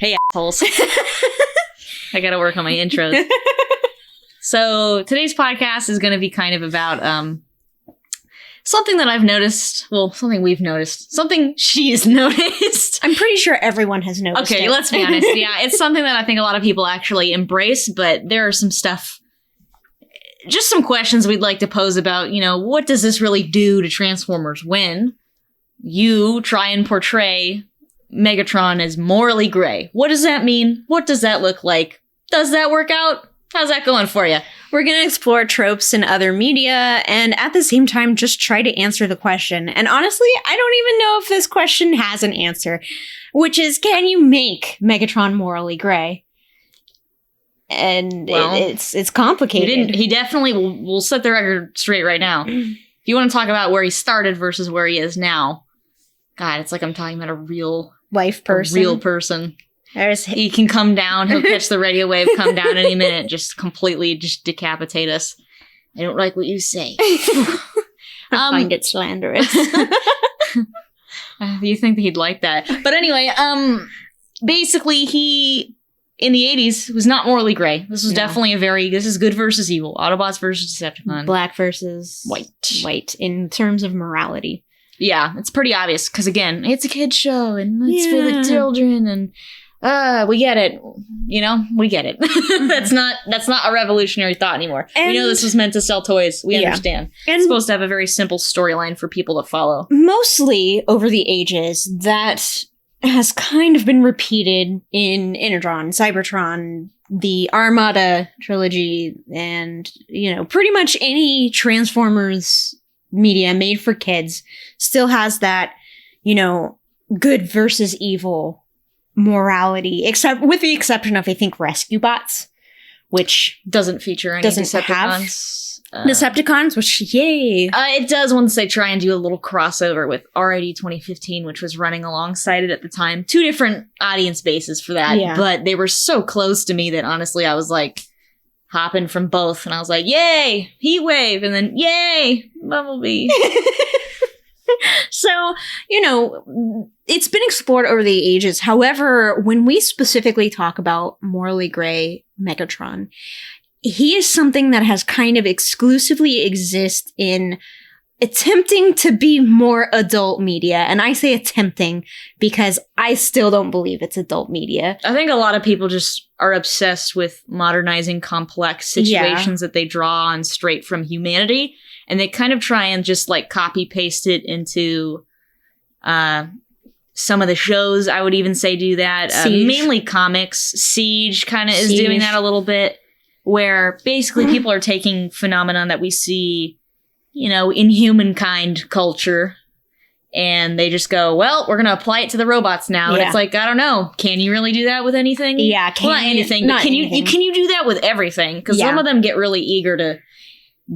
Hey, assholes. I gotta work on my intros. So today's podcast is going to be kind of about something that I've noticed. Well, something we've noticed. Something she's noticed. I'm pretty sure everyone has noticed Okay, it. let's be honest. Yeah, it's something that I think a lot of people actually embrace, but there are some stuff, just some questions we'd like to pose about, what does this really do to Transformers when you try and portray Megatron as morally gray? What does that mean? What does that look like? Does that work out? How's that going for you? We're going to explore tropes in other media and at the same time just try to answer the question. And honestly, I don't even know if this question has an answer, which is, can you make Megatron morally gray? And well, it's complicated. He definitely will set the record straight right now. If you want to talk about where he started versus where he is now, God, it's like I'm talking about a real life person. A real person. He can come down. He'll catch the radio wave, come down any minute, just completely just decapitate us. I don't like what you say. I find it slanderous. You think that he'd like that? But anyway, basically, he in the 80s was not morally gray. This was definitely this is good versus evil. Autobots versus Decepticons. Black versus white in terms of morality. Yeah, it's pretty obvious because again, it's a kid's show and it's for the children and we get it. We get it. That's not a revolutionary thought anymore. And we know this was meant to sell toys. We understand. And it's supposed to have a very simple storyline for people to follow. Mostly over the ages, that has kind of been repeated in Energon, Cybertron, the Armada trilogy, and, pretty much any Transformers media made for kids still has that, good versus evil morality, except with the exception of, I think, Rescue Bots, which doesn't feature any Decepticons. Decepticons, which, yay. It does once they try and do a little crossover with RID 2015, which was running alongside it at the time. 2 different audience bases for that, but they were so close to me that honestly I was like hopping from both, and I was like, yay, Heatwave, and then yay, Bumblebee. So, it's been explored over the ages. However, when we specifically talk about morally gray Megatron, he is something that has kind of exclusively exist in attempting to be more adult media. And I say attempting because I still don't believe it's adult media. I think a lot of people just are obsessed with modernizing complex situations that they draw on straight from humanity. And they kind of try and just like copy paste it into some of the shows. I would even say do that. Mainly comics. Siege kind of is doing that a little bit. Where basically people are taking phenomenon that we see, in humankind culture, and they just go, well, we're going to apply it to the robots now. And it's like, I don't know. Can you really do that with anything? Yeah, not anything. But can you do that with everything? Because some of them get really eager to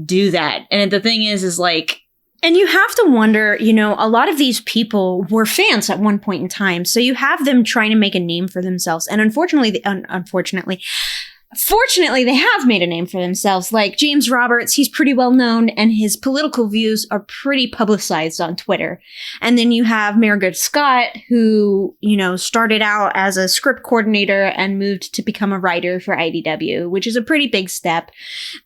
do that. And the thing is like, and you have to wonder, a lot of these people were fans at one point in time. So you have them trying to make a name for themselves. And Fortunately, they have made a name for themselves. Like James Roberts, he's pretty well known, and his political views are pretty publicized on Twitter. And then you have Mayor Scott, who, started out as a script coordinator and moved to become a writer for IDW, which is a pretty big step.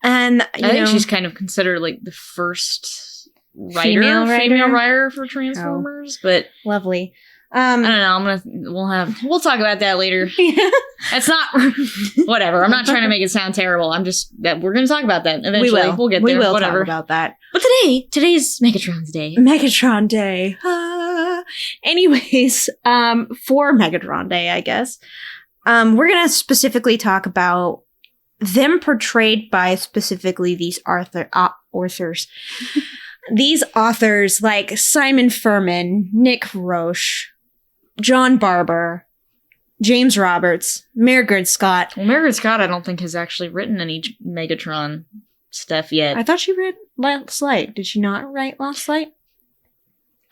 And I think she's kind of considered like the first female writer for Transformers. But lovely. I don't know. We'll talk about that later. It's not whatever. I'm not trying to make it sound terrible. I'm just that we're going to talk about that eventually. We'll get there. We will whatever. Talk about that. But today's Megatron's day. Megatron Day. Anyways, for Megatron Day, I guess, we're going to specifically talk about them portrayed by specifically these authors. These authors like Simon Furman, Nick Roche, John Barber, James Roberts, Mayor Scott. Well, Mayor Scott, I don't think has actually written any Megatron stuff yet. I thought she read Last Light. Did she not write Last Light?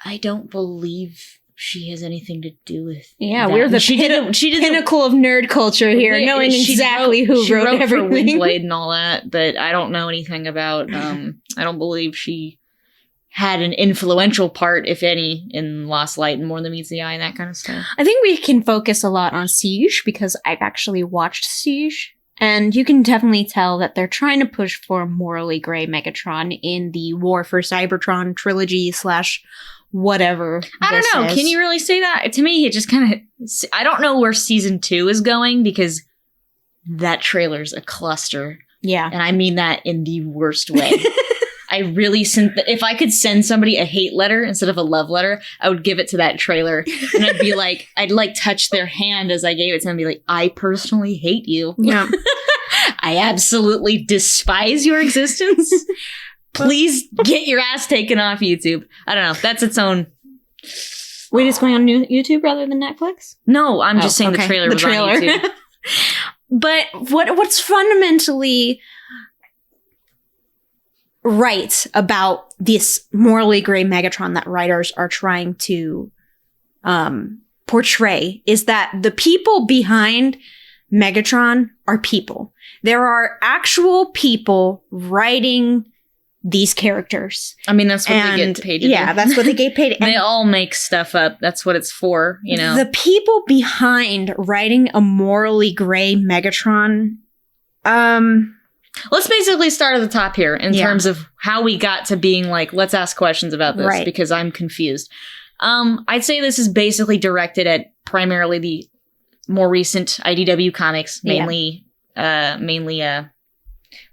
I don't believe she has anything to do with that. We're the pinnacle of nerd culture here, knowing exactly who wrote everything. For Windblade and all that, but I don't know anything about, I don't believe she had an influential part, if any, in Lost Light and More Than Meets the Eye and that kind of stuff. I think we can focus a lot on Siege because I've actually watched Siege. And you can definitely tell that they're trying to push for a morally gray Megatron in the War for Cybertron trilogy / whatever. I don't know. Can you really say that? To me, it just kind of... I don't know where season 2 is going because that trailer's a cluster. Yeah. And I mean that in the worst way. I really if I could send somebody a hate letter instead of a love letter, I would give it to that trailer. And I'd be like, I'd like touch their hand as I gave it to them and be like, I personally hate you. Yeah. I absolutely despise your existence. Please get your ass taken off YouTube. I don't know. That's its own. Wait, it's going on YouTube rather than Netflix? No, I'm just saying the trailer was on YouTube. But what's fundamentally right about this morally gray Megatron that writers are trying to portray is that the people behind Megatron are people. There are actual people writing these characters. I mean, that's what they get paid to do. Yeah, that's what they get paid. They all make stuff up. That's what it's for, you know? The people behind writing a morally gray Megatron, let's basically start at the top here in terms of how we got to being like, let's ask questions about this because I'm confused. I'd say this is basically directed at primarily the more recent IDW comics, mainly,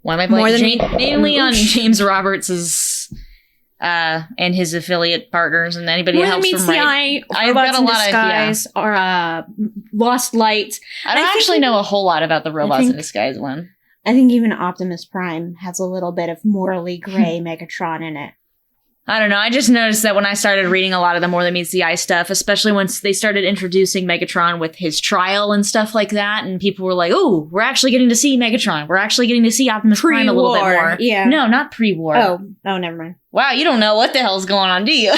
why am I blanking? Mainly on James Roberts's and his affiliate partners and anybody who helps them write. I've got a lot Disguise, or Lost Light. I don't actually know a whole lot about the Robots in Disguise one. I think even Optimus Prime has a little bit of morally gray Megatron in it. I don't know. I just noticed that when I started reading a lot of the More Than Meets the Eye stuff, especially once they started introducing Megatron with his trial and stuff like that, and people were like, oh, we're actually getting to see Megatron. We're actually getting to see Optimus Prime a little bit more. Yeah. No, not pre-war. Oh, never mind. Wow, you don't know what the hell's going on, do you?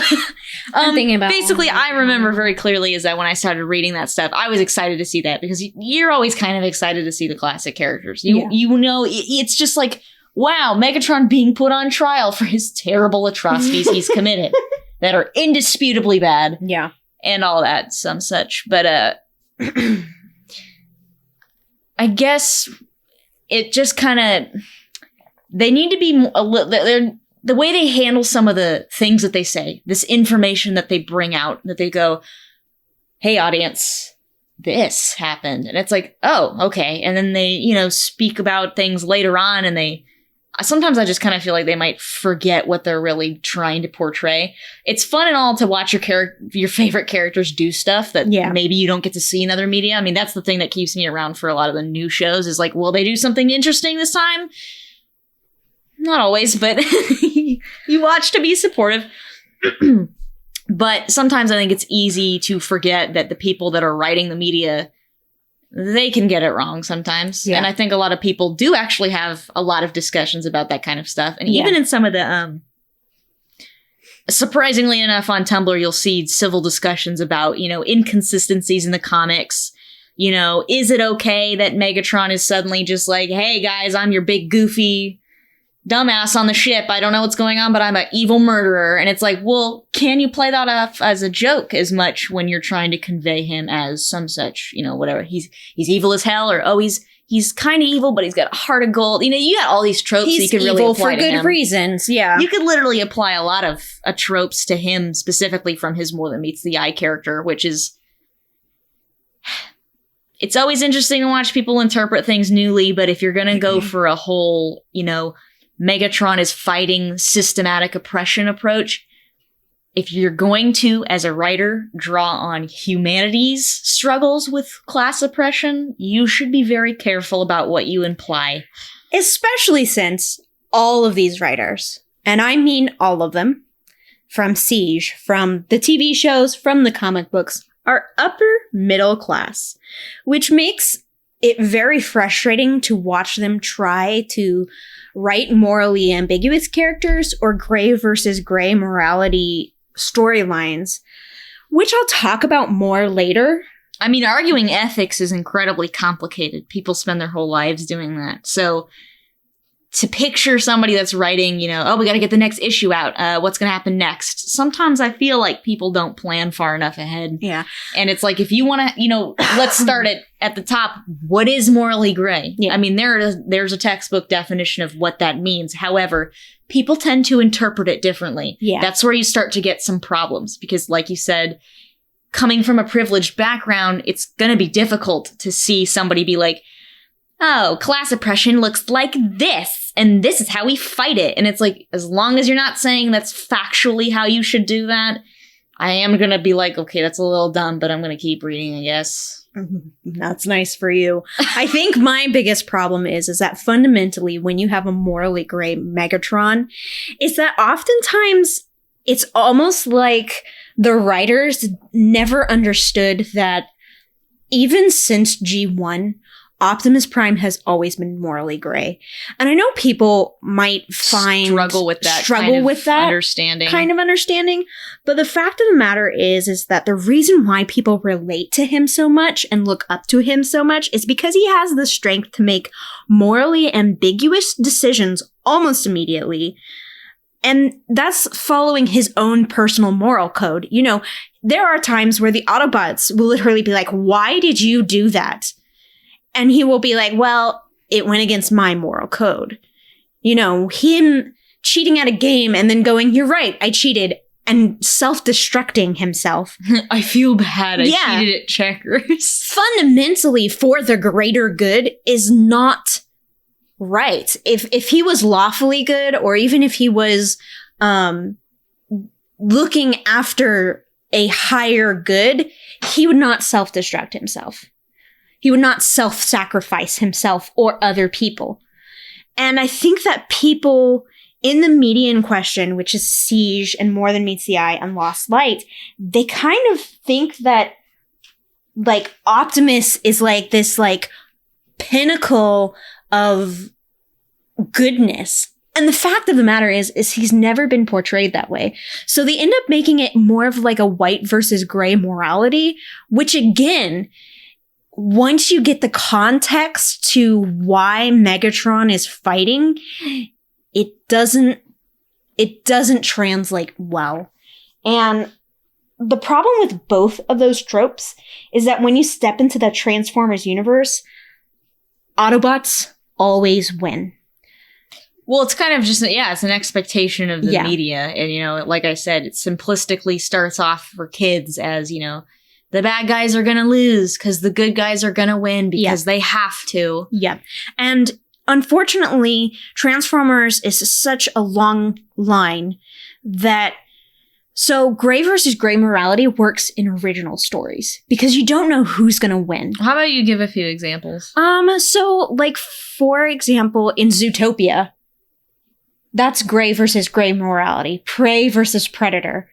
I'm thinking about basically, I remember very clearly is that when I started reading that stuff, I was excited to see that because you're always kind of excited to see the classic characters. You know, it's just like, wow, Megatron being put on trial for his terrible atrocities he's committed that are indisputably bad. Yeah. And all that, some such. But I guess it just kind of, they need to be a little, the way they handle some of the things that they say, this information that they bring out, that they go, hey, audience, this happened. And it's like, oh, okay. And then they, you know, speak about things later on and sometimes I just kind of feel like they might forget what they're really trying to portray. It's fun and all to watch your favorite characters do stuff that maybe you don't get to see in other media. I mean, that's the thing that keeps me around for a lot of the new shows is like, will they do something interesting this time? Not always, but you watch to be supportive. But sometimes I think it's easy to forget that the people that are writing the media, they can get it wrong sometimes. Yeah. And I think a lot of people do actually have a lot of discussions about that kind of stuff. And even in some of the, surprisingly enough, on Tumblr, you'll see civil discussions about, you know, inconsistencies in the comics. You know, is it okay that Megatron is suddenly just like, hey guys, I'm your big goofy dumbass on the ship. I don't know what's going on, but I'm an evil murderer. And it's like, well, can you play that off as a joke as much when you're trying to convey him as some such, you know, whatever. He's evil as hell, or, oh, he's kind of evil, but he's got a heart of gold. You know, you got all these tropes you could really apply to him. He's evil for good reasons, yeah. You could literally apply a lot of tropes to him, specifically from his More Than Meets the Eye character, which is... It's always interesting to watch people interpret things newly, but if you're going to go for a whole, you know, Megatron is fighting systematic oppression approach, if you're going to, as a writer, draw on humanity's struggles with class oppression, you should be very careful about what you imply. Especially since all of these writers, and I mean all of them, from Siege, from the TV shows, from the comic books, are upper middle class, which makes it very frustrating to watch them try to write morally ambiguous characters or gray versus gray morality storylines, which I'll talk about more later. I mean, arguing ethics is incredibly complicated. People spend their whole lives doing that. So to picture somebody that's writing, you know, oh, we got to get the next issue out. What's going to happen next? Sometimes I feel like people don't plan far enough ahead. Yeah. And it's like, if you want to, you know, let's start it at the top. What is morally gray? Yeah. I mean, there's a textbook definition of what that means. However, people tend to interpret it differently. Yeah. That's where you start to get some problems because, like you said, coming from a privileged background, it's going to be difficult to see somebody be like, oh, class oppression looks like this, and this is how we fight it. And it's like, as long as you're not saying that's factually how you should do that, I am going to be like, okay, that's a little dumb, but I'm going to keep reading, I guess. That's nice for you. I think my biggest problem is that fundamentally, when you have a morally gray Megatron, is that oftentimes it's almost like the writers never understood that even since G1, Optimus Prime has always been morally gray. And I know people might struggle with that understanding. Kind of understanding. But the fact of the matter is that the reason why people relate to him so much and look up to him so much is because he has the strength to make morally ambiguous decisions almost immediately. And that's following his own personal moral code. You know, there are times where the Autobots will literally be like, why did you do that? And he will be like, well, it went against my moral code. You know, him cheating at a game and then going, you're right, I cheated, and self-destructing himself. I feel bad. I cheated at checkers. Fundamentally, for the greater good is not right. If he was lawfully good, or even if he was looking after a higher good, he would not self-destruct himself. He would not self-sacrifice himself or other people. And I think that people in the media in question, which is Siege and More Than Meets the Eye and Lost Light, they kind of think that, like, Optimus is like this, like, pinnacle of goodness. And the fact of the matter is he's never been portrayed that way. So they end up making it more of like a white versus gray morality, which again, once you get the context to why Megatron is fighting, it doesn't translate well. And the problem with both of those tropes is that when you step into the Transformers universe, Autobots always win. Well, it's kind of just, it's an expectation of the media. And, you know, like I said, it simplistically starts off for kids as, you know, the bad guys are going to lose because the good guys are going to win because they have to. Yeah. And unfortunately, Transformers is such a long line that so gray versus gray morality works in original stories because you don't know who's going to win. How about you give a few examples? So like, for example, in Zootopia, that's gray versus gray morality, prey versus predator.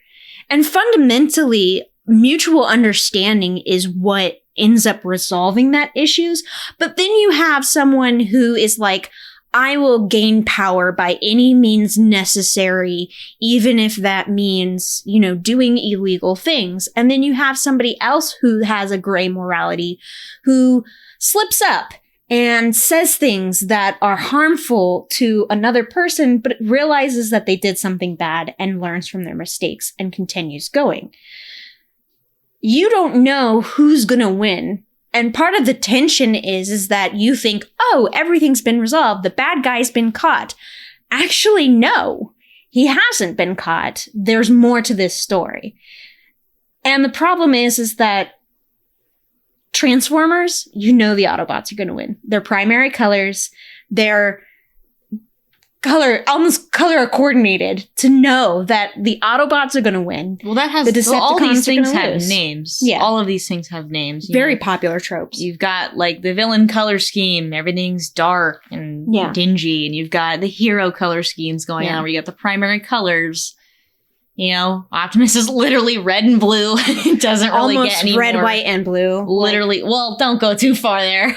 And fundamentally, mutual understanding is what ends up resolving that issues. But then you have someone who is like, I will gain power by any means necessary, even if that means, you know, doing illegal things. And then you have somebody else who has a gray morality, who slips up and says things that are harmful to another person, but realizes that they did something bad and learns from their mistakes and continues going. You don't know who's gonna win. And part of the tension is that you think, oh, everything's been resolved. The bad guy's been caught. Actually, no, he hasn't been caught. There's more to this story. And the problem is that Transformers, you know the Autobots are going to win. Their primary colors, their almost color coordinated to know that the Autobots are going to win. Well, that has all these things have names. Yeah, all of these things have names. Very popular tropes. You've got like the villain color scheme. Everything's dark and dingy, and you've got the hero color schemes going on where you got the primary colors. You know, Optimus is literally red and blue. It doesn't really almost get any red, more. White, and blue. Literally. Well, don't go too far there.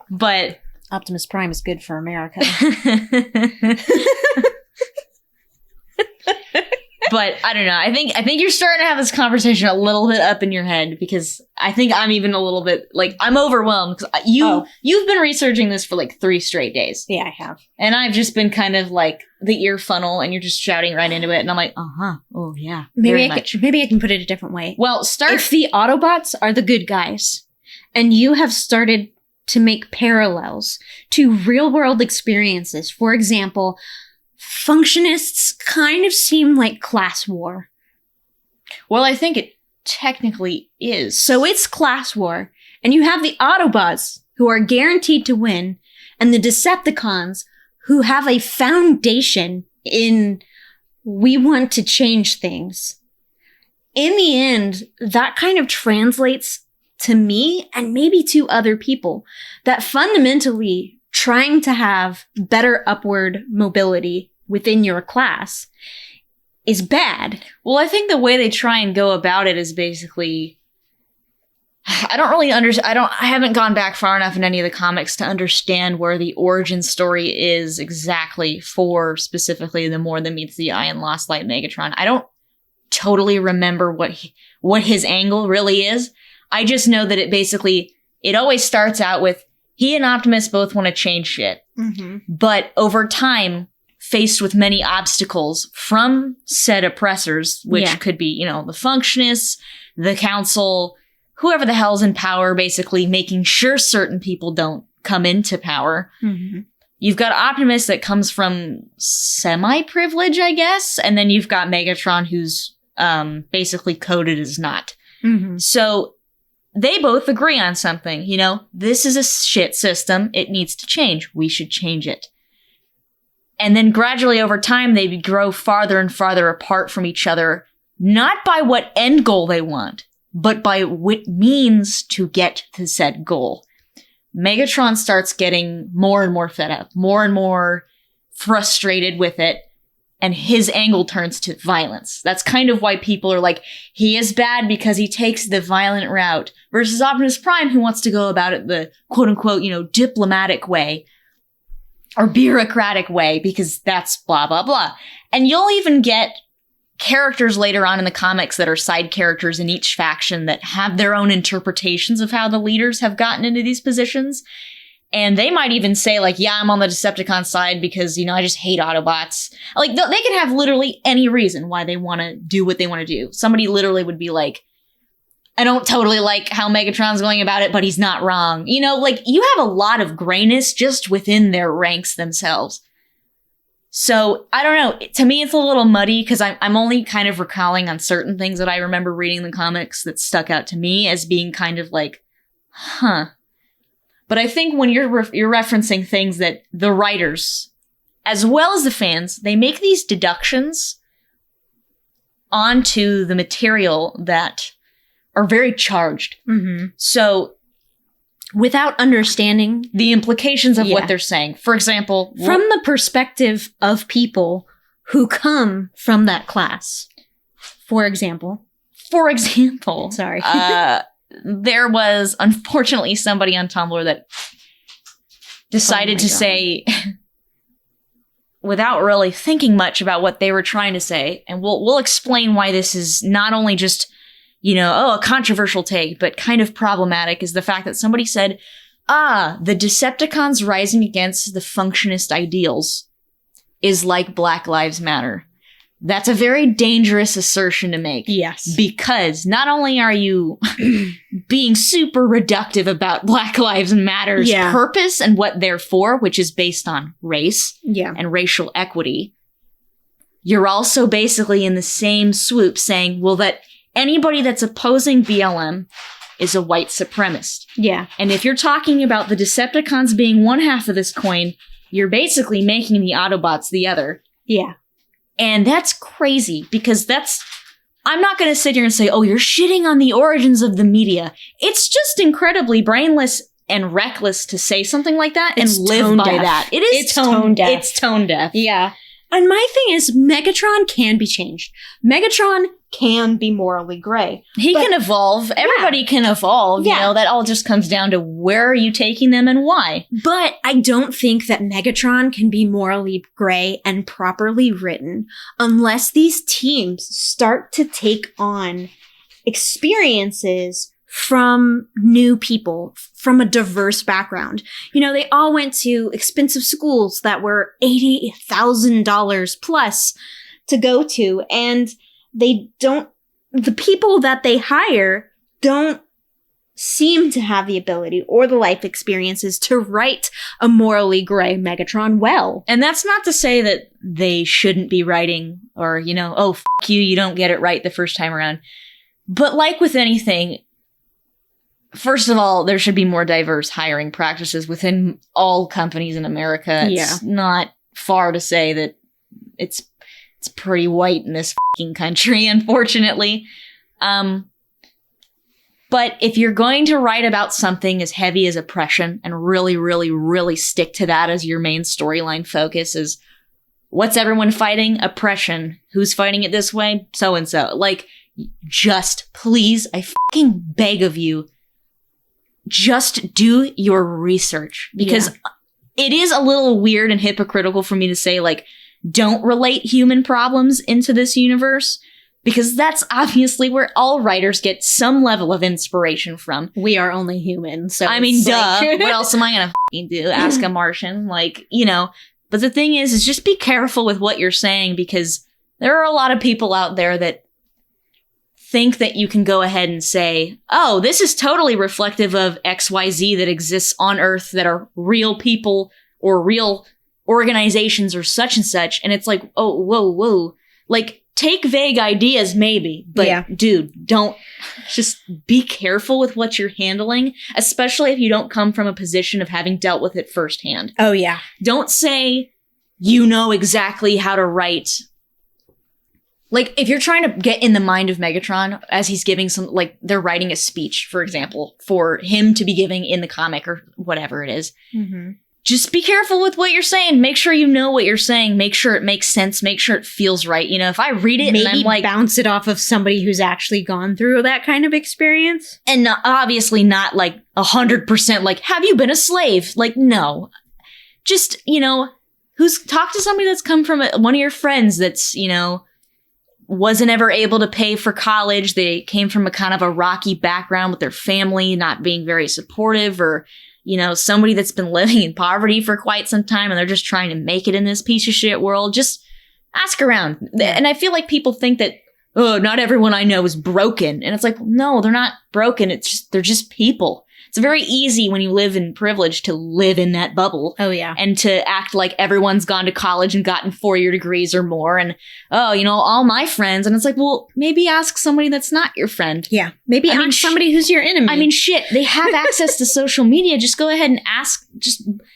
But Optimus Prime is good for America. But I don't know. I think you're starting to have this conversation a little bit up in your head because I think I'm even a little bit like I'm overwhelmed because you've been researching this for like 3 straight days. Yeah, I have. And I've just been kind of like the ear funnel and you're just shouting right into it. And I'm like, oh yeah. Maybe I can put it a different way. Well, if the Autobots are the good guys and you have started to make parallels to real world experiences, for example, Functionists kind of seem like class war. Well, I think it technically is. So it's class war, and you have the Autobots, who are guaranteed to win, and the Decepticons, who have a foundation in we want to change things. In the end, that kind of translates to me, and maybe to other people, that fundamentally trying to have better upward mobility within your class is bad. Well, I think the way they try and go about it is basically, I don't really understand. I haven't gone back far enough in any of the comics to understand where the origin story is exactly for specifically the More Than Meets the Eye and Lost Light Megatron. I don't totally remember what his angle really is. I just know that it always starts out with he and Optimus both want to change shit. Mm-hmm. But over time, faced with many obstacles from said oppressors, which could be, the Functionists, the Council, whoever the hell's in power, basically making sure certain people don't come into power. Mm-hmm. You've got Optimus that comes from semi-privilege, I guess. And then you've got Megatron who's basically coded as not. Mm-hmm. So they both agree on something, this is a shit system. It needs to change. We should change it. And then gradually over time, they grow farther and farther apart from each other, not by what end goal they want, but by what means to get to said goal. Megatron starts getting more and more fed up, more and more frustrated with it, and his angle turns to violence. That's kind of why people are like, he is bad because he takes the violent route, versus Optimus Prime, who wants to go about it the quote-unquote, diplomatic way, or bureaucratic way, because that's blah, blah, blah. And you'll even get characters later on in the comics that are side characters in each faction that have their own interpretations of how the leaders have gotten into these positions. And they might even say, like, yeah, I'm on the Decepticon side because, I just hate Autobots. Like, they can have literally any reason why they want to do what they want to do. Somebody literally would be like, I don't totally like how Megatron's going about it, but he's not wrong. You have a lot of grayness just within their ranks themselves. So, I don't know. To me, it's a little muddy because I'm only kind of recalling on certain things that I remember reading in the comics that stuck out to me as being kind of like, huh. But I think when you're referencing things that the writers, as well as the fans, they make these deductions onto the material that are very charged. Mm-hmm. So, without understanding the implications of what they're saying. For example, from the perspective of people who come from that class. For example. Sorry. There was, unfortunately, somebody on Tumblr that decided to say, without really thinking much about what they were trying to say, and we'll explain why this is not only just, a controversial take, but kind of problematic, is the fact that somebody said, the Decepticons rising against the Functionist ideals is like Black Lives Matter. That's a very dangerous assertion to make. Yes. Because not only are you being super reductive about Black Lives Matter's purpose and what they're for, which is based on race and racial equity, you're also basically in the same swoop saying, well, that anybody that's opposing BLM is a white supremacist. Yeah. And if you're talking about the Decepticons being one half of this coin, you're basically making the Autobots the other. Yeah. And that's crazy because I'm not going to sit here and say, oh, you're shitting on the origins of the media. It's just incredibly brainless and reckless to say something like that and live by that. It's tone deaf. It's tone deaf. Yeah. And my thing is, Megatron can be changed. Megatron can be morally gray. He can evolve. Everybody can evolve. Yeah. You know, that all just comes down to where are you taking them and why. But I don't think that Megatron can be morally gray and properly written unless these teams start to take on experiences from new people, from a diverse background. You know, they all went to expensive schools that were $80,000 plus to go to, and the people that they hire don't seem to have the ability or the life experiences to write a morally gray Megatron well. And that's not to say that they shouldn't be writing or, you know, oh, f*** you don't get it right the first time around. But like with anything, first of all, there should be more diverse hiring practices within all companies in America. It's not far to say that it's pretty white in this fucking country, unfortunately. But if you're going to write about something as heavy as oppression and really, really, really stick to that as your main storyline focus, is what's everyone fighting? Oppression. Who's fighting it this way? So-and-so. Like, just please, I fucking beg of you, just do your research. Because it is a little weird and hypocritical for me to say, like, don't relate human problems into this universe, because that's obviously where all writers get some level of inspiration from. We are only human, so I mean, duh. What else am I gonna fucking do? Ask a Martian? Like, you know. But the thing is just be careful with what you're saying, because there are a lot of people out there that think that you can go ahead and say, oh, this is totally reflective of XYZ that exists on Earth that are real people or real organizations or such and such. And it's like, oh, whoa. Like, take vague ideas maybe, but dude, don't, just be careful with what you're handling, especially if you don't come from a position of having dealt with it firsthand. Oh, yeah. Don't say you know exactly how to write. Like, if you're trying to get in the mind of Megatron as he's giving some, like, they're writing a speech, for example, for him to be giving in the comic or whatever it is. Mm-hmm. Just be careful with what you're saying. Make sure you know what you're saying. Make sure it makes sense. Make sure it feels right. You know, if I read it maybe and I'm like, bounce it off of somebody who's actually gone through that kind of experience. And obviously not like 100% like, have you been a slave? Like, no. Just, you know, talk to somebody that's come from one of your friends that's, you know, wasn't ever able to pay for college. They came from a kind of a rocky background with their family not being very supportive, or, you know, somebody that's been living in poverty for quite some time and they're just trying to make it in this piece of shit world. Just ask around. And I feel like people think that, oh, not everyone I know is broken. And it's like, no, they're not broken. They're just people. It's very easy when you live in privilege to live in that bubble. Oh, yeah. And to act like everyone's gone to college and gotten 4-year degrees or more. And, oh, you know, all my friends. And it's like, well, maybe ask somebody that's not your friend. Yeah. Maybe ask somebody who's your enemy. I mean, shit, they have access to social media. Just go ahead and ask.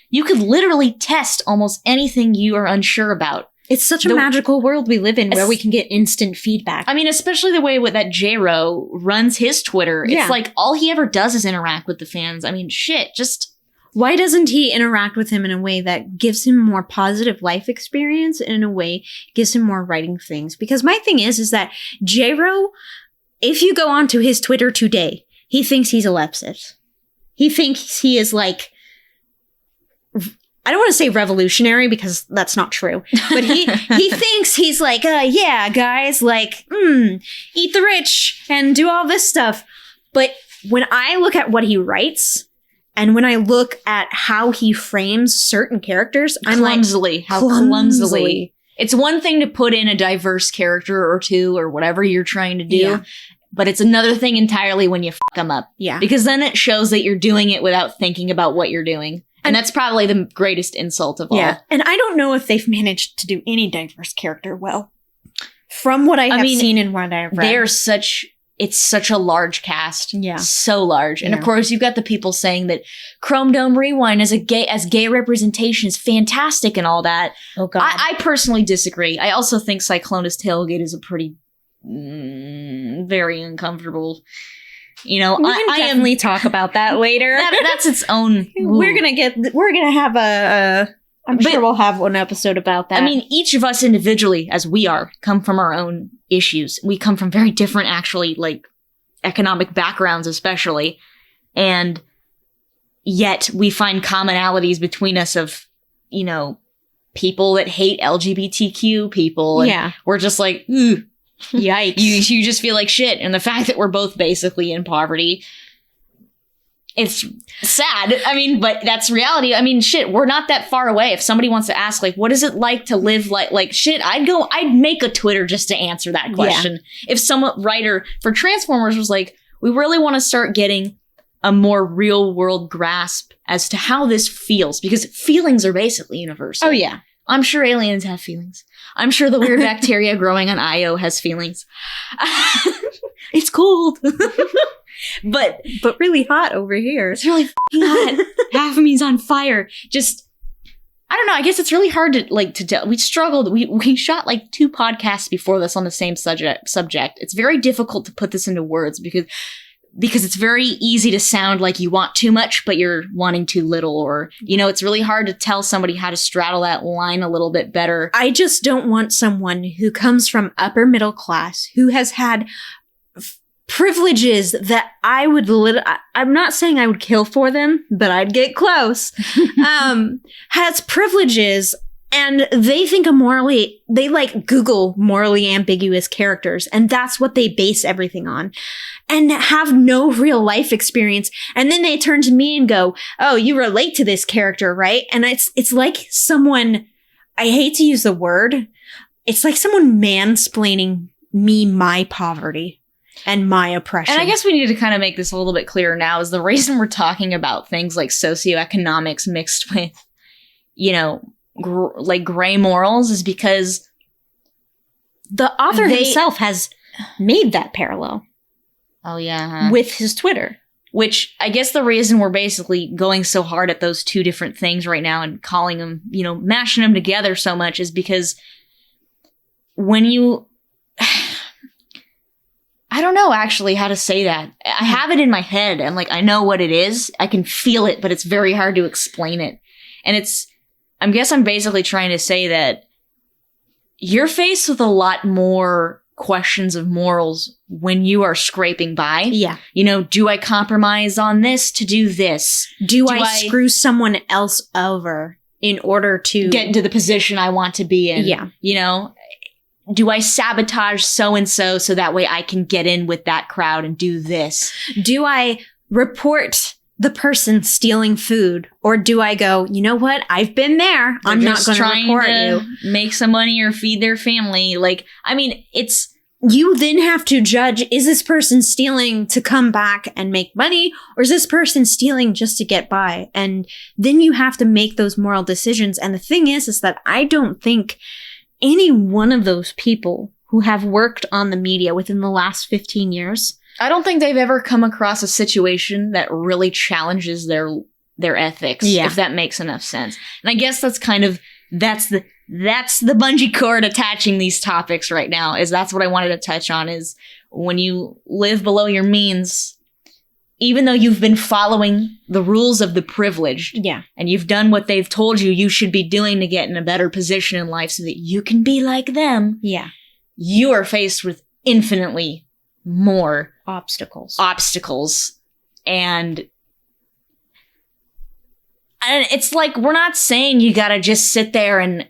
You could literally test almost anything you are unsure about. It's such a magical world we live in where we can get instant feedback. I mean, especially the way that J-Ro runs his Twitter. Yeah. It's like all he ever does is interact with the fans. I mean, shit, just... Why doesn't he interact with him in a way that gives him more positive life experience, and in a way gives him more writing things? Because my thing is that J-Ro, if you go onto his Twitter today, he thinks he's a leftist. He thinks he is like... I don't want to say revolutionary because that's not true, but he thinks he's like, yeah, guys, like, eat the rich and do all this stuff. But when I look at what he writes and when I look at how he frames certain characters, I'm clumsily. It's one thing to put in a diverse character or two or whatever you're trying to do, but it's another thing entirely when you fuck them up. Yeah. Because then it shows that you're doing it without thinking about what you're doing. And that's probably the greatest insult of all. Yeah. And I don't know if they've managed to do any diverse character well. From what I have seen and what I've read. It's such a large cast. Yeah. So large. And of course, you've got the people saying that Chrome Dome Rewind as gay representation is fantastic and all that. Oh, God. I personally disagree. I also think Cyclonus Tailgate is a pretty, very uncomfortable... You know, we can definitely talk about that later. That's its own. We're gonna have I'm sure we'll have one episode about that. I mean, each of us individually, as we are, come from our own issues. We come from very different, actually, like, economic backgrounds, especially. And yet we find commonalities between us of, you know, people that hate LGBTQ people. And we're just like, ooh. Yikes. You just feel like shit. And the fact that we're both basically in poverty, it's sad. I mean, but that's reality. I mean, shit, we're not that far away. If somebody wants to ask, like, what is it like to live like shit, I'd make a Twitter just to answer that question. Yeah. If some writer for Transformers was like, we really want to start getting a more real world grasp as to how this feels, because feelings are basically universal. Oh, yeah. I'm sure aliens have feelings. I'm sure the weird bacteria growing on Io has feelings. It's cold. But really hot over here. It's really fucking hot. Half of me's on fire. Just, I don't know. I guess it's really hard to tell. We struggled. We shot like 2 podcasts before this on the same subject. It's very difficult to put this into words because it's very easy to sound like you want too much, but you're wanting too little. Or, you know, it's really hard to tell somebody how to straddle that line a little bit better. I just don't want someone who comes from upper middle class, who has had privileges that I would I'm not saying I would kill for them, but I'd get close. Has privileges and they think they like Google morally ambiguous characters, and that's what they base everything on, and have no real life experience. And then they turn to me and go, oh, you relate to this character, right? And it's like someone, I hate to use the word, it's like someone mansplaining me my poverty and my oppression. And I guess we need to kind of make this a little bit clearer now, is the reason we're talking about things like socioeconomics mixed with, you know, like gray morals is because the author himself has made that parallel. Oh, yeah. With his Twitter. Which I guess the reason we're basically going so hard at those 2 different things right now and calling them, you know, mashing them together so much is because when you... I don't know actually how to say that. I have it in my head and like I know what it is. I can feel it, but it's very hard to explain it. And I guess I'm basically trying to say that you're faced with a lot more questions of morals when you are scraping by. Yeah. You know, do I compromise on this to do this? Do I screw someone else over in order to get into the position I want to be in? Yeah. You know, do I sabotage so-and-so so that way I can get in with that crowd and do this? Do I report the person stealing food, or do I go, you know what? I've been there. I'm not going to report you. Make some money or feed their family. Like, I mean, it's... You then have to judge, is this person stealing to come back and make money, or is this person stealing just to get by? And then you have to make those moral decisions. And the thing is that I don't think any one of those people who have worked on the media within the last 15 years... I don't think they've ever come across a situation that really challenges their ethics, if that makes enough sense. And I guess that's kind of, that's the bungee cord attaching these topics right now, is that's what I wanted to touch on, is when you live below your means, even though you've been following the rules of the privileged, and you've done what they've told you should be doing to get in a better position in life so that you can be like them, you are faced with infinitely more obstacles. And it's like, we're not saying you gotta just sit there and,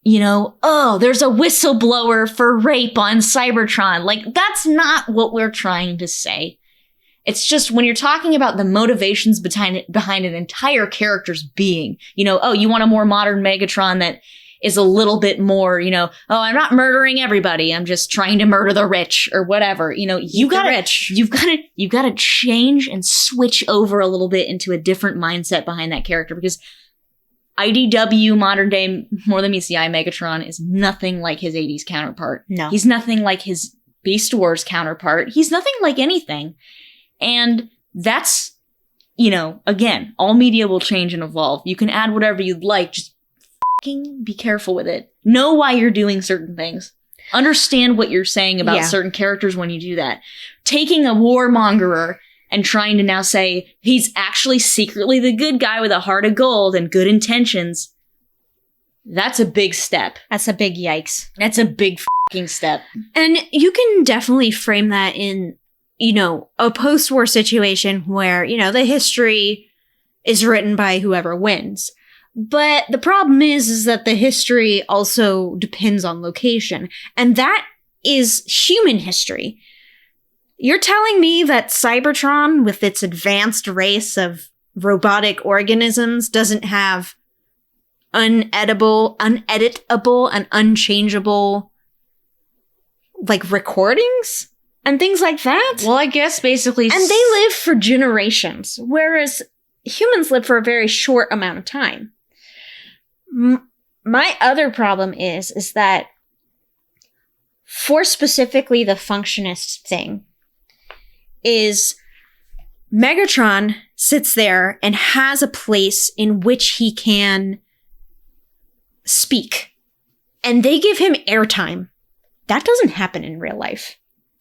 you know, oh, there's a whistleblower for rape on Cybertron. Like, that's not what we're trying to say. It's just when you're talking about the motivations behind an entire character's being, you know, oh, you want a more modern Megatron that is a little bit more, you know, oh, I'm not murdering everybody. I'm just trying to murder the rich or whatever. You know, you've got to change and switch over a little bit into a different mindset behind that character, because IDW modern day More Than Meets the Eye Megatron is nothing like his 80s counterpart. No. He's nothing like his Beast Wars counterpart. He's nothing like anything. And that's, you know, again, all media will change and evolve. You can add whatever you'd like, just be careful with it. Know why you're doing certain things. Understand what you're saying about certain characters when you do that. Taking a warmongerer and trying to now say he's actually secretly the good guy with a heart of gold and good intentions. That's a big step. That's a big yikes. That's a big fucking step. And you can definitely frame that in, a post-war situation where, the history is written by whoever wins. But the problem is that the history also depends on location. And that is human history. You're telling me that Cybertron, with its advanced race of robotic organisms, doesn't have uneditable, and unchangeable, recordings and things like that? Well, I guess basically... And they live for generations, whereas humans live for a very short amount of time. My other problem is that for specifically the functionist thing, is Megatron sits there and has a place in which he can speak. And they give him airtime. That doesn't happen in real life.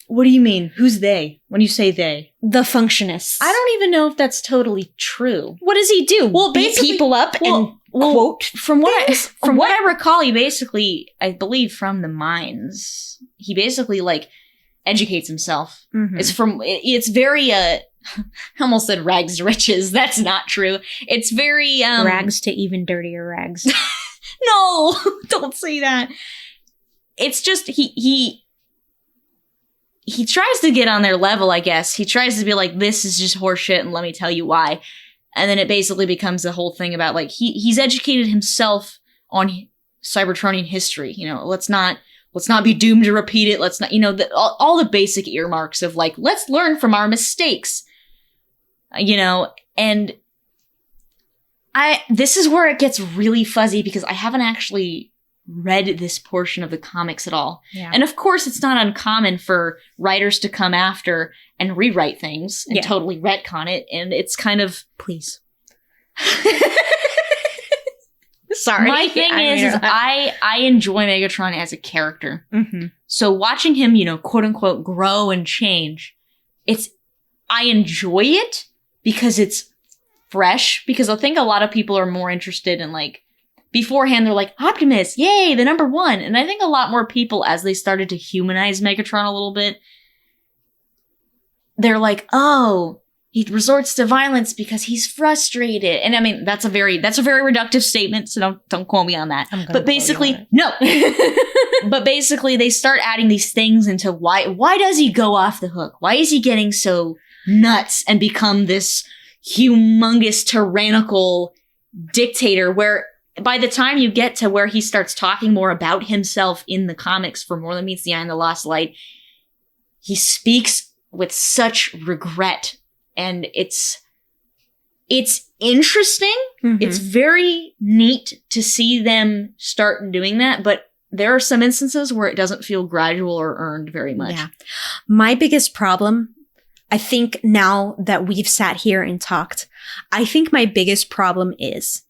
What do you mean? Who's they? When you say they? The functionists. I don't even know if that's totally true. What does he do? Well, beat people up and quote from what things? what I recall, he basically, I believe, from the mines, he basically educates himself. Mm-hmm. It's very I almost said rags to riches. That's not true. It's very rags to even dirtier rags. No, don't say that. It's just he tries to get on their level, I guess. He tries to be like, this is just horseshit and let me tell you why. And then it basically becomes the whole thing about he's educated himself on Cybertronian history. Let's not be doomed to repeat it. Let's not, all the basic earmarks of let's learn from our mistakes. And this is where it gets really fuzzy because I haven't actually read this portion of the comics at all. Yeah. And of course, it's not uncommon for writers to come after and rewrite things and totally retcon it. And it's kind of... Please. Sorry. My thing I enjoy Megatron as a character. Mm-hmm. So watching him, quote unquote, grow and change, I enjoy it because it's fresh. Because I think a lot of people are more interested in beforehand, they're like, Optimus, yay, the number one. And I think a lot more people, as they started to humanize Megatron a little bit, they're like, oh, he resorts to violence because he's frustrated. And I mean, that's a very reductive statement, so don't quote me on that. But basically, no. But basically, they start adding these things into why does he go off the hook? Why is he getting so nuts and become this humongous tyrannical dictator where by the time you get to where he starts talking more about himself in the comics for More Than Meets the Eye and the Lost Light, he speaks with such regret. And it's interesting. Mm-hmm. It's very neat to see them start doing that. But there are some instances where it doesn't feel gradual or earned very much. Yeah. My biggest problem, I think now that we've sat here and talked, I think my biggest problem is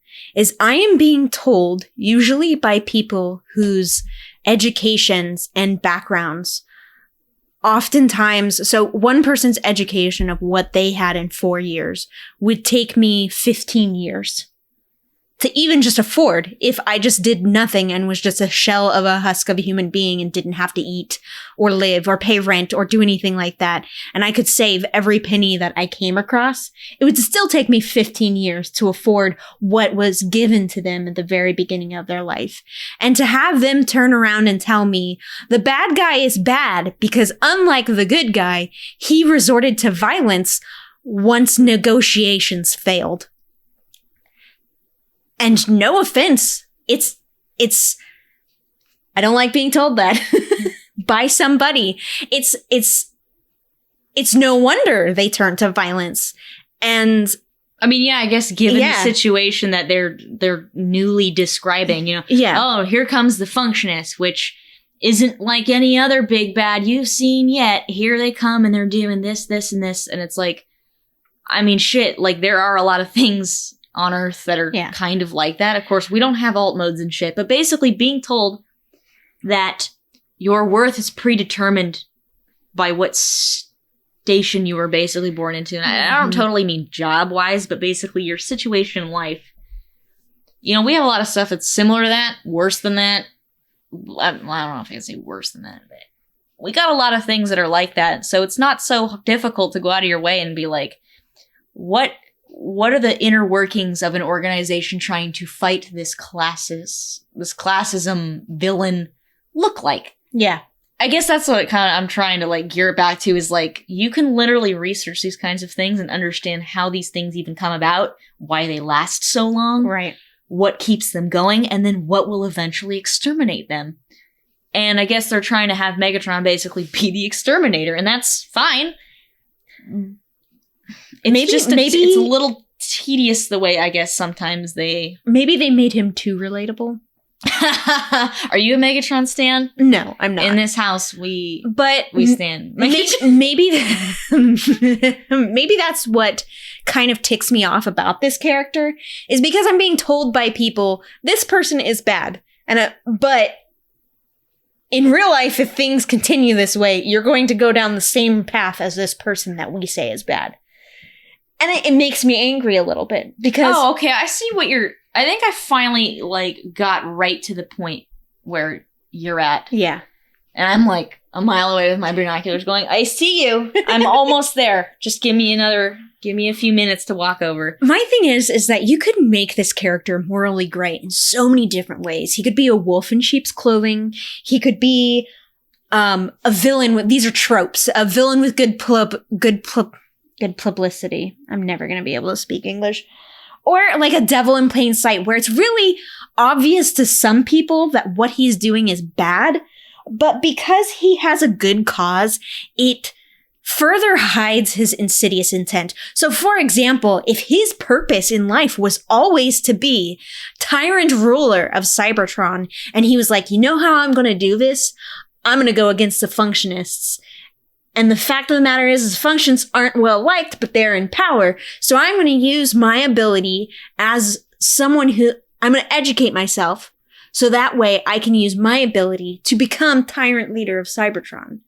I am being told, usually by people whose educations and backgrounds oftentimes, so one person's education of what they had in 4 years would take me 15 years to even just afford if I just did nothing and was just a shell of a husk of a human being and didn't have to eat or live or pay rent or do anything like that. And I could save every penny that I came across. It would still take me 15 years to afford what was given to them at the very beginning of their life. And to have them turn around and tell me the bad guy is bad because unlike the good guy, he resorted to violence once negotiations failed. And no offense, it's, I don't like being told that by somebody. It's no wonder they turn to violence. And I mean, yeah, I guess given the situation that they're newly describing, oh, here comes the functionist, which isn't like any other big bad you've seen yet. Here they come and they're doing this, this, and this. And it's like, I mean, shit, there are a lot of things on Earth that are kind of like that. Of course, we don't have alt modes and shit, but basically being told that your worth is predetermined by what station you were basically born into. And I don't totally mean job-wise, but basically your situation in life You know, we have a lot of stuff that's similar to that, worse than that. I don't know if I can say worse than that, but we got a lot of things that are like that. So it's not so difficult to go out of your way and be like, what are the inner workings of an organization trying to fight this classism villain look like? Yeah. I guess that's what kind of I'm trying to like gear it back to is like, you can literally research these kinds of things and understand how these things even come about, why they last so long, Right. what keeps them going, and then what will eventually exterminate them. And I guess they're trying to have Megatron basically be the exterminator, and that's fine. It's it's a little tedious the way I guess sometimes they... Maybe they made him too relatable. Are you a Megatron stan? No, I'm not. In this house, we stand. Maybe that's what kind of ticks me off about this character is because I'm being told by people this person is bad, but in real life, if things continue this way, you're going to go down the same path as this person that we say is bad, and it makes me angry a little bit because okay, I see what you're. I think I finally, like, got right to the point where you're at. Yeah. And I'm, like, a mile away with my binoculars going, I see you. I'm almost there. Just give me a few minutes to walk over. My thing is that you could make this character morally great in so many different ways. He could be a wolf in sheep's clothing. He could be a villain with, these are tropes, a villain with good publicity. I'm never going to be able to speak English. Or like a devil in plain sight, where it's really obvious to some people that what he's doing is bad, but because he has a good cause, it further hides his insidious intent. So, for example, if his purpose in life was always to be tyrant ruler of Cybertron, and he was like, you know how I'm going to do this? I'm going to go against the Functionists. And the fact of the matter is functions aren't well liked, but they're in power. So I'm going to use my ability as someone who I'm going to educate myself. So that way I can use my ability to become tyrant leader of Cybertron.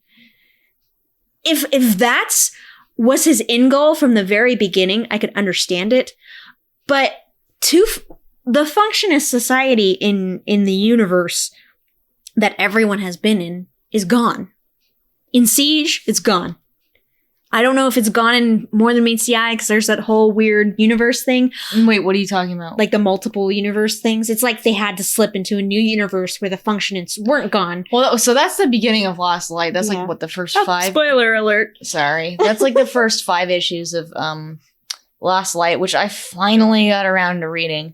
If that's was his end goal from the very beginning, I could understand it. But the Functionist society in the universe that everyone has been in is gone. In Siege, it's gone. I don't know if it's gone in More Than Meets the Eye, because there's that whole weird universe thing. Wait, what are you talking about? Like the multiple universe things. It's like they had to slip into a new universe where the Functionists weren't gone. Well, so that's the beginning of Lost Light. That's like, what, the first 5? Spoiler alert. Sorry. That's like the first 5 issues of Lost Light, which I finally got around to reading.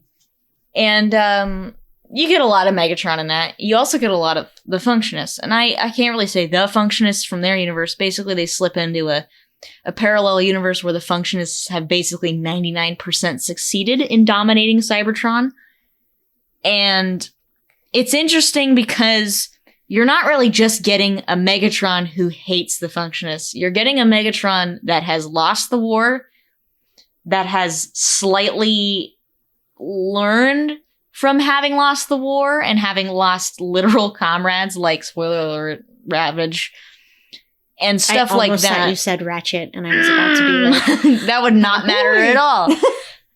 And you get a lot of Megatron in that. You also get a lot of the Functionists. And I can't really say the Functionists from their universe. Basically, they slip into a parallel universe where the Functionists have basically 99% succeeded in dominating Cybertron. And it's interesting because you're not really just getting a Megatron who hates the Functionists. You're getting a Megatron that has lost the war, that has slightly learned from having lost the war and having lost literal comrades like, spoiler alert, Ravage, and stuff like that. Thought you said Ratchet, and I was about to be like, that would not matter at all.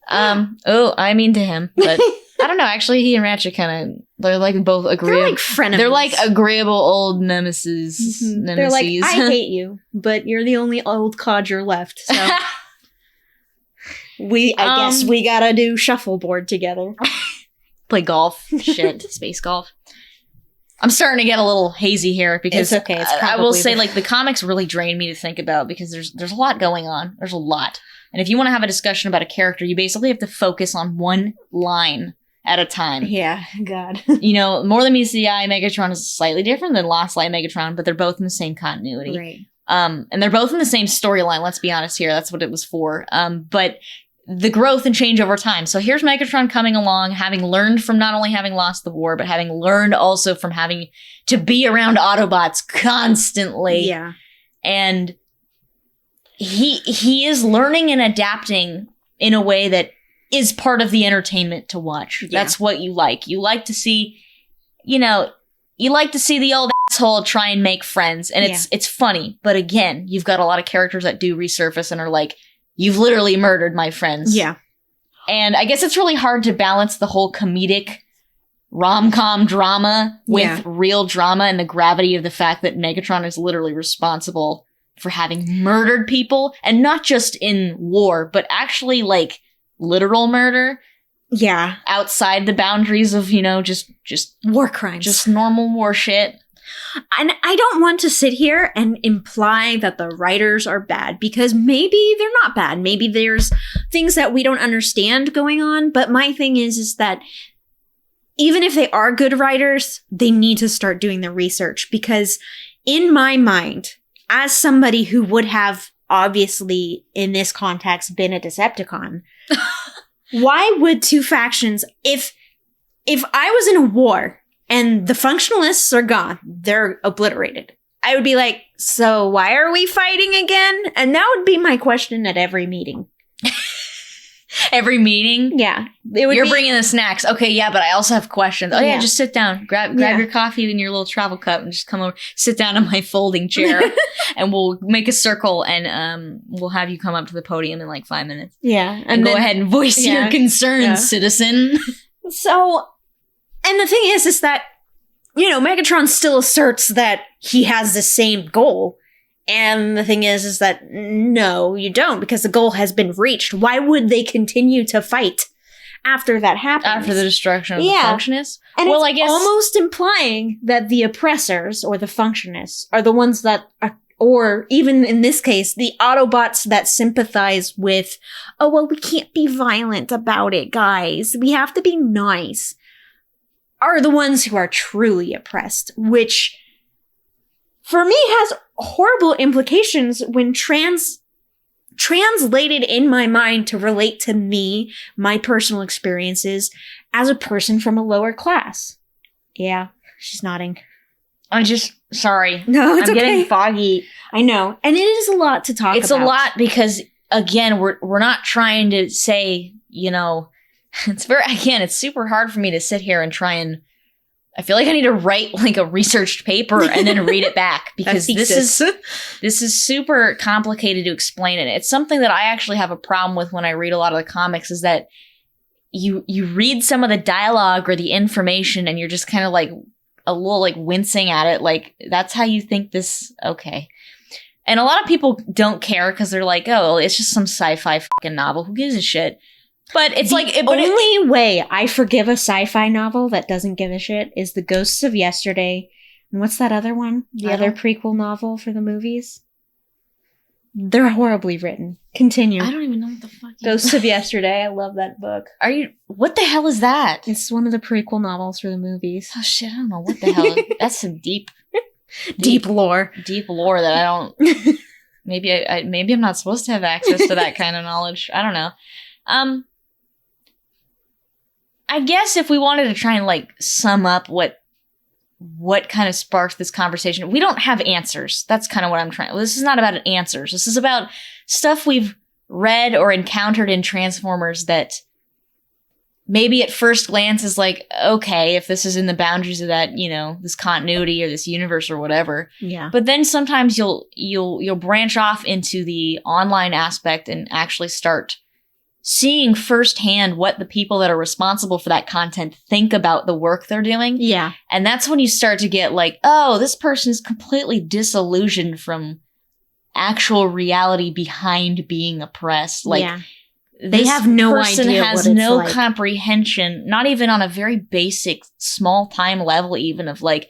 I mean to him, but I don't know. Actually, he and Ratchet they're like both agreeable. They're like frenemies. They're like agreeable old nemesis. Mm-hmm. They're like, I hate you, but you're the only old codger left. So I guess we gotta do shuffleboard together. Play golf. Shit. Space golf. I'm starting to get a little hazy here because it's okay. It's I will say, like, the comics really drain me to think about because there's a lot going on. There's a lot. And if you want to have a discussion about a character, you basically have to focus on one line at a time. Yeah, God. You know, More Than Meets the Eye, Megatron is slightly different than Lost Light Megatron, but they're both in the same continuity. Right. And they're both in the same storyline, let's be honest here. That's what it was for. But the growth and change over time. So here's Megatron coming along, having learned from not only having lost the war, but having learned also from having to be around Autobots constantly. Yeah. And he is learning and adapting in a way that is part of the entertainment to watch. Yeah. That's what you like. You like to see, the old asshole try and make friends. And it's funny. But again, you've got a lot of characters that do resurface and are like, you've literally murdered my friends. Yeah. And I guess it's really hard to balance the whole comedic rom-com drama with real drama and the gravity of the fact that Megatron is literally responsible for having murdered people, and not just in war, but actually like literal murder. Yeah. Outside the boundaries of, just war crimes. Just normal war shit. And I don't want to sit here and imply that the writers are bad, because maybe they're not bad. Maybe there's things that we don't understand going on. But my thing is that even if they are good writers, they need to start doing the research, because in my mind, as somebody who would have obviously in this context been a Decepticon, why would two factions, if I was in a war and the functionalists are gone, they're obliterated, I would be like, so why are we fighting again? And that would be my question at every meeting. Every meeting? Yeah. You're bringing the snacks. Okay, yeah, but I also have questions. Oh, yeah, just sit down. Grab your coffee in your little travel cup and just come over. Sit down in my folding chair and we'll make a circle and we'll have you come up to the podium in like 5 minutes. Yeah. And go ahead and voice your concerns, citizen. So, and the thing is that, Megatron still asserts that he has the same goal. And the thing is that no, you don't, because the goal has been reached. Why would they continue to fight after that happens? After the destruction of the Functionists? And I guess almost implying that the oppressors or the Functionists are the ones that are, or even in this case, the Autobots that sympathize with, oh, well, we can't be violent about it, guys. We have to be nice, are the ones who are truly oppressed, which for me has horrible implications when translated in my mind to relate to me, my personal experiences as a person from a lower class. Yeah, she's nodding. Sorry. No, it's I'm okay. getting foggy. I know. And it is a lot to talk about. It's a lot because, again, we're not trying to say, it's super hard for me to sit here and try and, I feel like I need to write like a researched paper and then read it back, because this is super complicated to explain. And it's something that I actually have a problem with when I read a lot of the comics, is that you read some of the dialogue or the information and you're just kind of like a little like wincing at it. Like, that's how you think this. Okay. And a lot of people don't care because they're like, oh, it's just some sci-fi fucking novel. Who gives a shit? But it's the only way I forgive a sci-fi novel that doesn't give a shit is The Ghosts of Yesterday. And what's that other one? The other prequel novel for the movies? They're horribly written. Continue. I don't even know what the fuck. Ghosts of Yesterday. I love that book. What the hell is that? It's one of the prequel novels for the movies. Oh shit, I don't know what the hell. That's some deep lore. Deep lore that I don't. Maybe I'm not supposed to have access to that kind of knowledge. I don't know. I guess if we wanted to try and like sum up what kind of sparked this conversation, we don't have answers. That's kind of what I'm trying. This is not about answers. This is about stuff we've read or encountered in Transformers that maybe at first glance is like, okay, if this is in the boundaries of that, this continuity or this universe or whatever. Yeah. But then sometimes you'll branch off into the online aspect and actually start seeing firsthand what the people that are responsible for that content think about the work they're doing. Yeah. And that's when you start to get like, oh, this person's completely disillusioned from actual reality behind being oppressed. Like, they have no person idea has what it's no like. Comprehension, not even on a very basic, small time level, even of like,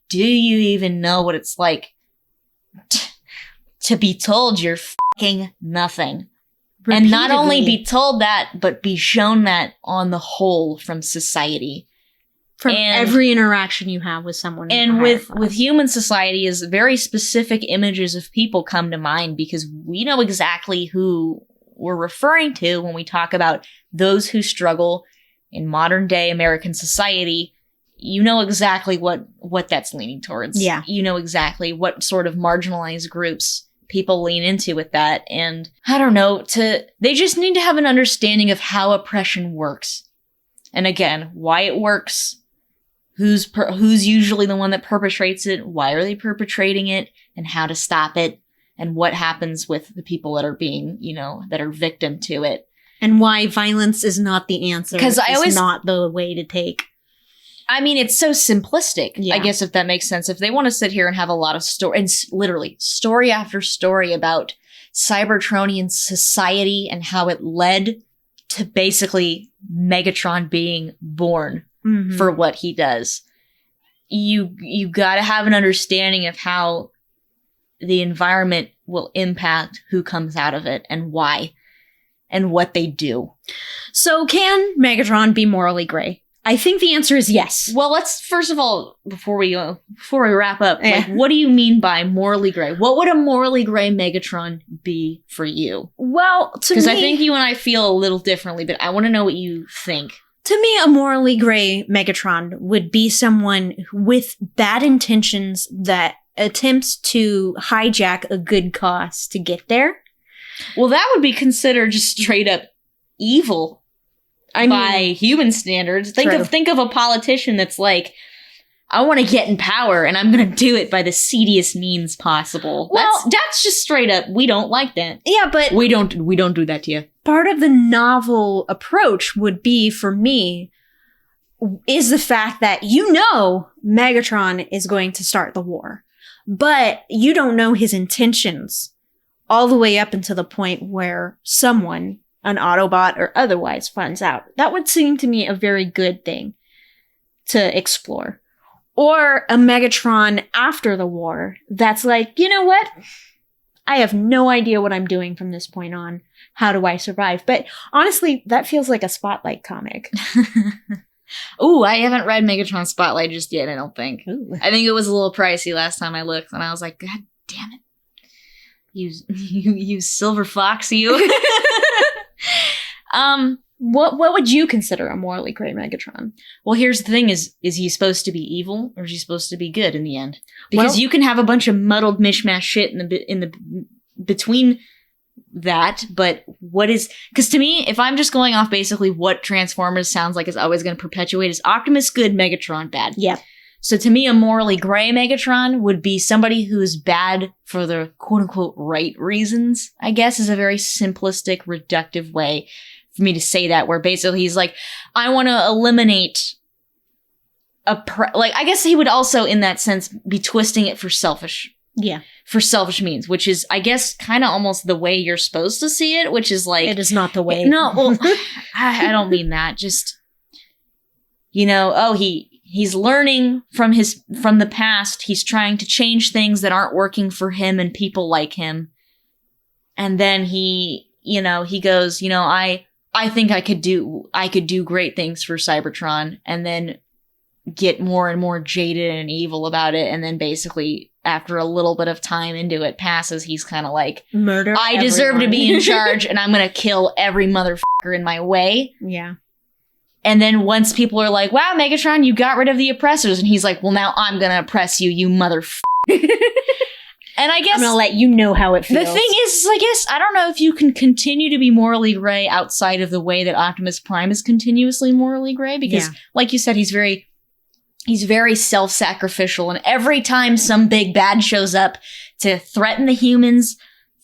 do you even know what it's like to be told you're fucking nothing? Repeatedly. And not only be told that, but be shown that on the whole from society. From every interaction you have with someone. And with human society is very specific images of people come to mind, because we know exactly who we're referring to when we talk about those who struggle in modern day American society. You know exactly what that's leaning towards. Yeah. You know exactly what sort of marginalized groups people lean into with that. And I don't know, they just need to have an understanding of how oppression works. And again, why it works, who's usually the one that perpetrates it, why are they perpetrating it, and how to stop it, and what happens with the people that are being, that are victim to it. And why violence is not the answer. 'Cause I always- not the way to take. I mean, it's so simplistic, Yeah. I guess, if that makes sense. If they want to sit here and have a lot of story, and literally story after story about Cybertronian society and how it led to basically Megatron being born Mhm. for what he does, you got to have an understanding of how the environment will impact who comes out of it and why and what they do. So can Megatron be morally gray? I think the answer is yes. Well, let's first of all, before we wrap up, Yeah. like, what do you mean by morally gray? What would a morally gray Megatron be for you? Well, to me, Because I think you and I feel a little differently, but I want to know what you think. to me, a morally gray Megatron would be someone with bad intentions that attempts to hijack a good cause to get there. Well, that would be considered just straight up evil by human standards. Think of a politician that's like, I want to get in power and I'm going to do it by the seediest means possible. Well- that's just straight up. We don't like that. yeah, but We don't do that to you. part of the novel approach would be, for me, is the fact that Megatron is going to start the war, but you don't know his intentions all the way up until the point where someone, an Autobot or otherwise, finds out. That would seem to me a very good thing to explore. Or a Megatron after the war that's like, you know what? I have no idea what I'm doing from this point on. How do I survive? But honestly, that feels like a Spotlight comic. Ooh, I haven't read Megatron Spotlight just yet, I don't think. Ooh. I think it was a little pricey last time I looked, and I was like, God damn it. You silver fox, you. What would you consider a morally gray Megatron? Well, here's the thing: is he supposed to be evil or is he supposed to be good in the end? Because Well- you can have a bunch of muddled mishmash shit in the between that, but what is? Because to me, if I'm just going off basically what Transformers sounds like is always going to perpetuate, is Optimus good, Megatron bad. Yeah. So to me, a morally gray Megatron would be somebody who's bad for the quote-unquote right reasons, I guess, is a very simplistic, reductive way for me to say that, where basically he's like, I want to eliminate I guess he would also, in that sense, be twisting it for selfish means, which is, I guess, kind of almost the way you're supposed to see it, which is like... It is not the way. No, well, I don't mean that. Just, he's learning from the past. He's trying to change things that aren't working for him and people like him. And then he goes, I think I could do great things for Cybertron, and then get more and more jaded and evil about it. And then basically, after a little bit of time into it passes, he's kind of like, Murder. I deserve to be in charge and I'm going to kill every motherfucker in my way. Yeah. And then once people are like, wow, Megatron, you got rid of the oppressors. And he's like, well, now I'm going to oppress you, you motherfucker. And I guess I'm gonna let you know how it feels. the thing is, I guess, I don't know if you can continue to be morally gray outside of the way that Optimus Prime is continuously morally gray. Because, like you said, he's very self-sacrificial. And every time some big bad shows up to threaten the humans,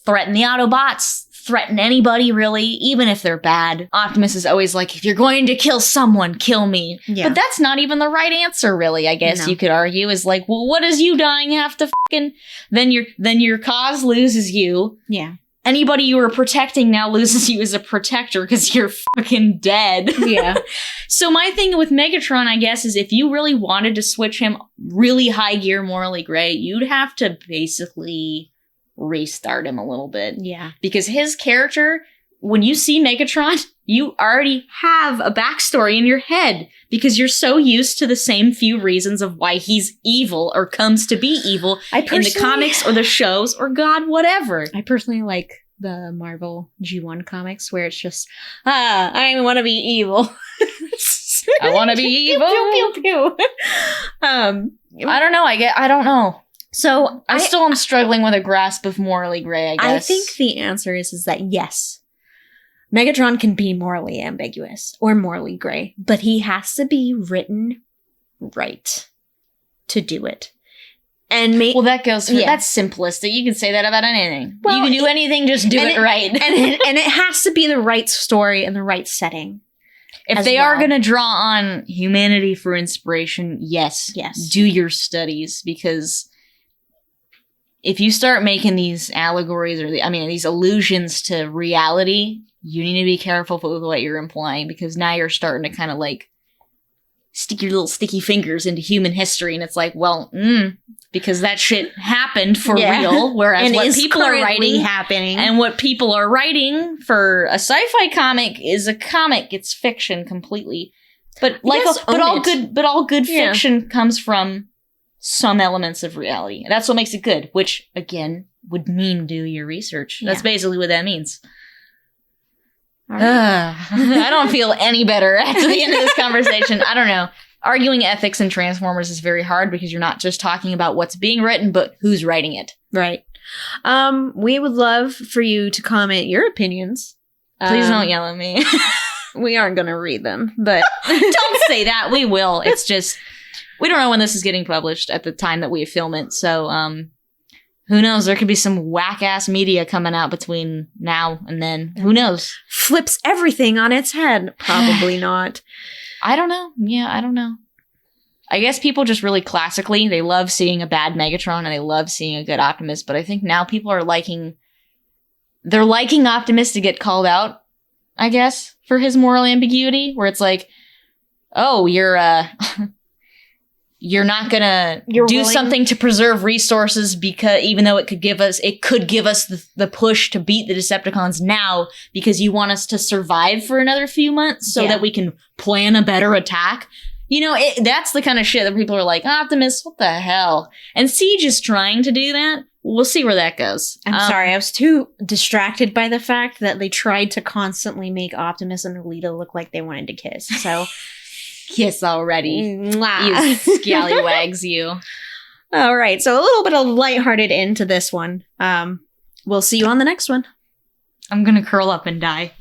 threaten the Autobots, threaten anybody, really, even if they're bad, Optimus is always like, if you're going to kill someone, kill me. Yeah. But that's not even the right answer, really, I guess you could argue, is like, well, what does you dying have to fucking... Then your cause loses you. Yeah. Anybody you were protecting now loses you as a protector because you're fucking dead. Yeah. So my thing with Megatron, I guess, is if you really wanted to switch him really high gear, morally gray, you'd have to basically restart him a little bit. Yeah. Because his character, when you see Megatron, you already have a backstory in your head because you're so used to the same few reasons of why he's evil or comes to be evil in the comics or the shows or God, whatever. I personally like the Marvel G1 comics where it's just, I want to be evil. I want to be evil. Pew, pew, pew, pew. I don't know. I don't know. So I still am struggling with a grasp of morally gray, I guess. I think the answer is that yes, Megatron can be morally ambiguous or morally gray, but he has to be written right to do it. And well, that goes for, that's simplistic. You can say that about anything. Well, you can do anything, just do it right. and it has to be the right story and the right setting. If they are going to draw on humanity for inspiration, yes, do your studies, because if you start making these allegories or these allusions to reality, you need to be careful with what you're implying, because now you're starting to kind of like stick your little sticky fingers into human history, and it's like, well, because that shit happened for real, whereas and what people are writing happening, and what people are writing for a sci-fi comic is a comic. It's fiction completely, but all good fiction comes from some elements of reality. That's what makes it good, which again would mean do your research. That's basically what that means. I don't feel any better after the end of this conversation. I don't know. Arguing ethics in Transformers is very hard, because you're not just talking about what's being written, but who's writing it. Right. We would love for you to comment your opinions. Please don't yell at me. We aren't going to read them, but don't say that. We will. It's just, we don't know when this is getting published at the time that we film it. So, who knows? There could be some whack-ass media coming out between now and then. Who knows? Flips everything on its head. Probably not. I don't know. Yeah, I don't know. I guess people just really classically, they love seeing a bad Megatron and they love seeing a good Optimus, but I think now people are liking Optimus to get called out, I guess, for his moral ambiguity, where it's like, oh, you're not gonna do something to preserve resources, because even though it could give us the push to beat the Decepticons now, because you want us to survive for another few months so that we can plan a better attack. You know, that's the kind of shit that people are like, Optimus, what the hell? And Siege is trying to do that. We'll see where that goes. I'm sorry, I was too distracted by the fact that they tried to constantly make Optimus and Alita look like they wanted to kiss. So kiss already. Mwah. You scallywags, you. All right, so a little bit of lighthearted end to this one. We'll see you on the next one. I'm gonna curl up and die.